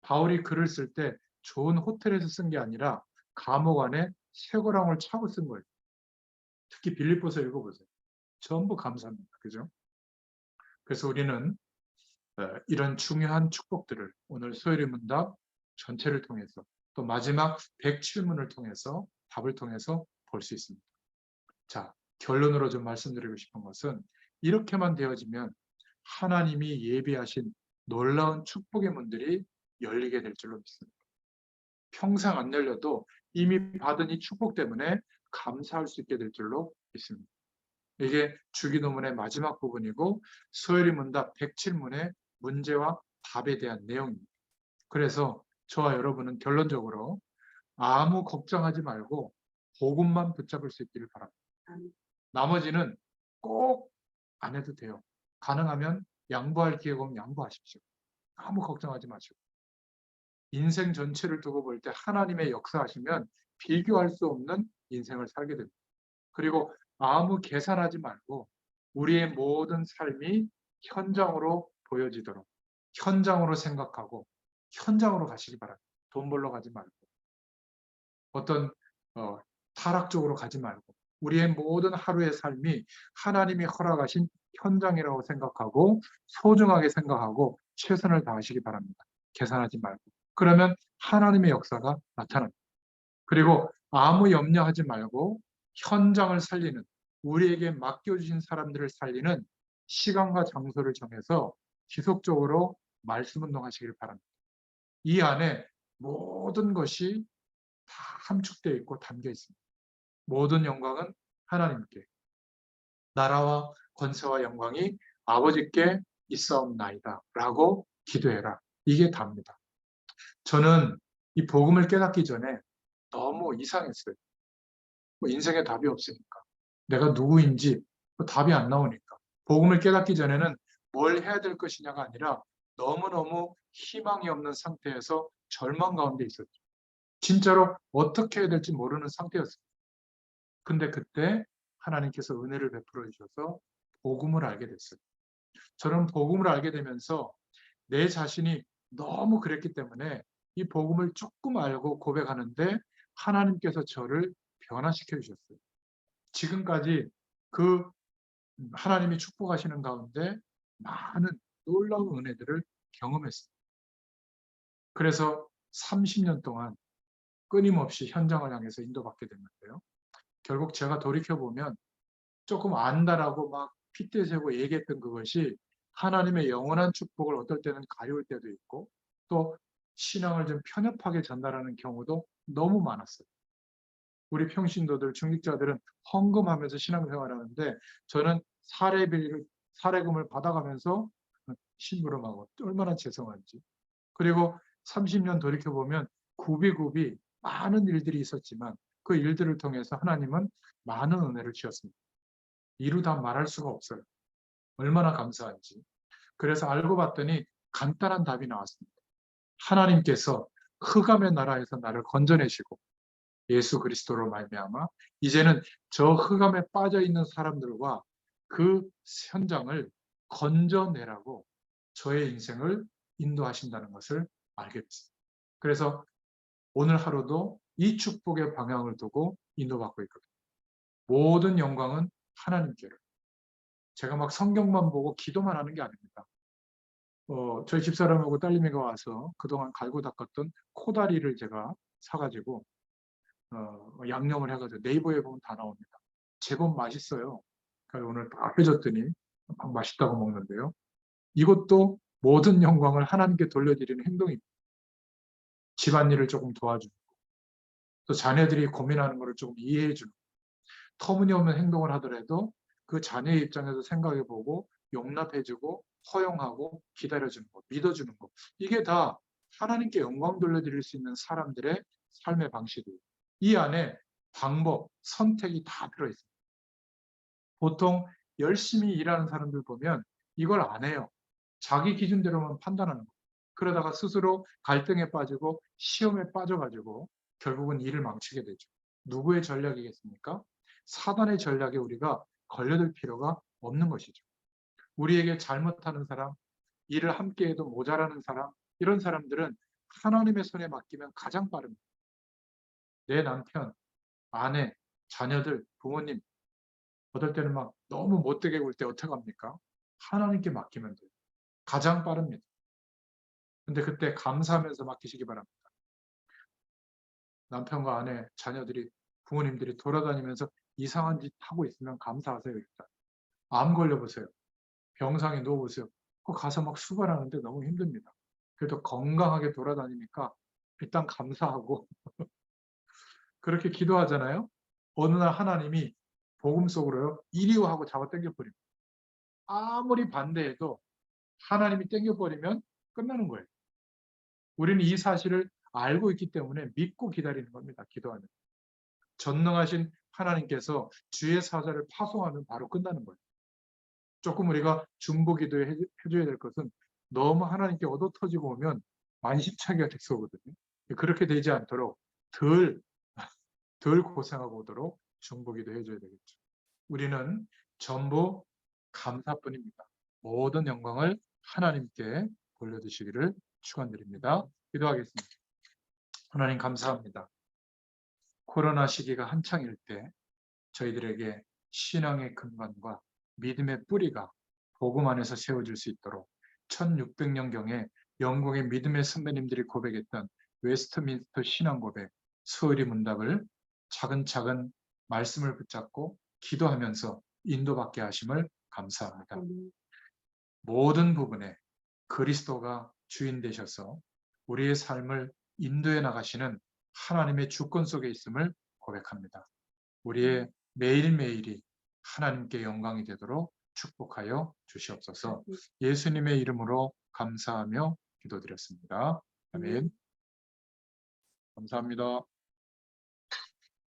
바울이 글을 쓸 때 좋은 호텔에서 쓴 게 아니라 감옥 안에 쇠고랑을 차고 쓴 거예요. 특히 빌립보서 읽어보세요. 전부 감사합니다. 그죠? 그래서 우리는 이런 중요한 축복들을 오늘 소요리 문답 전체를 통해서 또 마지막 107문을 통해서 답을 통해서 볼 수 있습니다. 자, 결론으로 좀 말씀드리고 싶은 것은 이렇게만 되어지면 하나님이 예비하신 놀라운 축복의 문들이 열리게 될 줄로 믿습니다. 평생 안 열려도 이미 받은 이 축복 때문에 감사할 수 있게 될 줄로 믿습니다. 이게 주기도문의 마지막 부분이고 소요리 문답 107문의 문제와 답에 대한 내용입니다. 그래서 저와 여러분은 결론적으로 아무 걱정하지 말고 복음만 붙잡을 수 있기를 바랍니다. 나머지는 꼭 안 해도 돼요. 가능하면 양보할 기회가 오면 양보하십시오. 아무 걱정하지 마시고. 인생 전체를 두고 볼 때 하나님의 역사하시면 비교할 수 없는 인생을 살게 됩니다. 그리고 아무 계산하지 말고 우리의 모든 삶이 현장으로 보여지도록 현장으로 생각하고 현장으로 가시기 바랍니다. 돈 벌러 가지 말고 어떤 타락적으로 가지 말고 우리의 모든 하루의 삶이 하나님이 허락하신 현장이라고 생각하고 소중하게 생각하고 최선을 다하시기 바랍니다. 계산하지 말고. 그러면 하나님의 역사가 나타납니다. 그리고 아무 염려하지 말고 현장을 살리는, 우리에게 맡겨주신 사람들을 살리는 시간과 장소를 정해서 지속적으로 말씀 운동하시길 바랍니다. 이 안에 모든 것이 다 함축되어 있고 담겨 있습니다. 모든 영광은 하나님께, 나라와 권세와 영광이 아버지께 있사옵나이다 라고 기도해라. 이게 답니다. 저는 이 복음을 깨닫기 전에 너무 이상했어요. 뭐 인생에 답이 없으니까. 내가 누구인지 답이 안 나오니까. 복음을 깨닫기 전에는 뭘 해야 될 것이냐가 아니라 너무너무 희망이 없는 상태에서 절망 가운데 있었죠. 진짜로 어떻게 해야 될지 모르는 상태였어요. 근데 그때 하나님께서 은혜를 베풀어 주셔서 복음을 알게 됐어요. 저는 복음을 알게 되면서 내 자신이 너무 그랬기 때문에 이 복음을 조금 알고 고백하는데 하나님께서 저를 변화시켜 주셨어요. 지금까지 그 하나님이 축복하시는 가운데 많은 놀라운 은혜들을 경험했습니다. 그래서 30년 동안 끊임없이 현장을 향해서 인도받게 됐는데요. 결국 제가 돌이켜보면 조금 안다라고 막 핏대 세고 얘기했던 그것이 하나님의 영원한 축복을 어떨 때는 가려울 때도 있고 또 신앙을 좀 편협하게 전달하는 경우도 너무 많았어요. 우리 평신도들, 중직자들은 헌금하면서 신앙생활하는데 저는 사례금을 받아가면서 심부름하고 얼마나 죄송한지. 그리고 30년 돌이켜보면 굽이굽이 많은 일들이 있었지만 그 일들을 통해서 하나님은 많은 은혜를 주셨습니다. 이루 다 말할 수가 없어요. 얼마나 감사한지. 그래서 알고 봤더니 간단한 답이 나왔습니다. 하나님께서 흑암의 나라에서 나를 건져내시고 예수 그리스도로 말미암아 이제는 저 흑암에 빠져 있는 사람들과 그 현장을 건져내라고 저의 인생을 인도하신다는 것을 알게 됐습니다. 그래서 오늘 하루도 이 축복의 방향을 두고 인도받고 있거든요. 모든 영광은 하나님께로. 제가 막 성경만 보고 기도만 하는 게 아닙니다. 저희 집사람하고 딸내미가 와서 그동안 갈고 닦았던 코다리를 제가 사가지고 양념을 해가지고 네이버에 보면 다 나옵니다. 제법 맛있어요. 그래서 오늘 딱 해줬더니 막 맛있다고 먹는데요. 이것도 모든 영광을 하나님께 돌려드리는 행동입니다. 집안일을 조금 도와주고 또 자녀들이 고민하는 것을 조금 이해해주는 터무니없는 행동을 하더라도 그 자녀의 입장에서 생각해보고 용납해주고 허용하고 기다려주는 것, 믿어주는 것. 이게 다 하나님께 영광 돌려드릴 수 있는 사람들의 삶의 방식이에요. 이 안에 방법, 선택이 다 들어있어요. 보통 열심히 일하는 사람들 보면 이걸 안 해요. 자기 기준대로만 판단하는 거예요. 그러다가 스스로 갈등에 빠지고 시험에 빠져가지고 결국은 일을 망치게 되죠. 누구의 전략이겠습니까? 사단의 전략에 우리가 걸려들 필요가 없는 것이죠. 우리에게 잘못하는 사람, 일을 함께해도 모자라는 사람, 이런 사람들은 하나님의 손에 맡기면 가장 빠릅니다. 내 남편, 아내, 자녀들, 부모님, 어떨 때는 막 너무 못되게 굴 때 어떻게 합니까? 하나님께 맡기면 돼요. 가장 빠릅니다. 근데 그때 감사하면서 맡기시기 바랍니다. 남편과 아내, 자녀들이, 부모님들이 돌아다니면서 이상한 짓 하고 있으면 감사하세요. 일단. 암 걸려보세요. 병상에 누워보세요. 그 가서 막 수발하는데 너무 힘듭니다. 그래도 건강하게 돌아다니니까 일단 감사하고 그렇게 기도하잖아요. 어느 날 하나님이 복음 속으로요. 이리와 하고 잡아 당겨버립니다. 아무리 반대해도 하나님이 당겨버리면 끝나는 거예요. 우리는 이 사실을 알고 있기 때문에 믿고 기다리는 겁니다. 기도하면. 전능하신 하나님께서 주의 사자를 파송하면 바로 끝나는 거예요. 조금 우리가 중보기도에 해줘야 될 것은 너무 하나님께 얻어터지고 오면 만십창이가 돼서 오거든요. 그렇게 되지 않도록 덜 고생하고 오도록 중보기도 해줘야 되겠죠. 우리는 전부 감사뿐입니다. 모든 영광을 하나님께 돌려드시기를 축원드립니다. 기도하겠습니다. 하나님 감사합니다. 코로나 시기가 한창일 때 저희들에게 신앙의 근간과 믿음의 뿌리가 복음 안에서 세워질 수 있도록 1600년경에 영국의 믿음의 선배님들이 고백했던 웨스트민스터 신앙 고백, 수어리 문답을 차근차근 말씀을 붙잡고 기도하면서 인도받게 하심을 감사합니다. 모든 부분에 그리스도가 주인 되셔서 우리의 삶을 인도해 나가시는 하나님의 주권 속에 있음을 고백합니다. 우리의 매일매일이 하나님께 영광이 되도록 축복하여 주시옵소서. 예수님의 이름으로 감사하며 기도드렸습니다. 아멘. 감사합니다.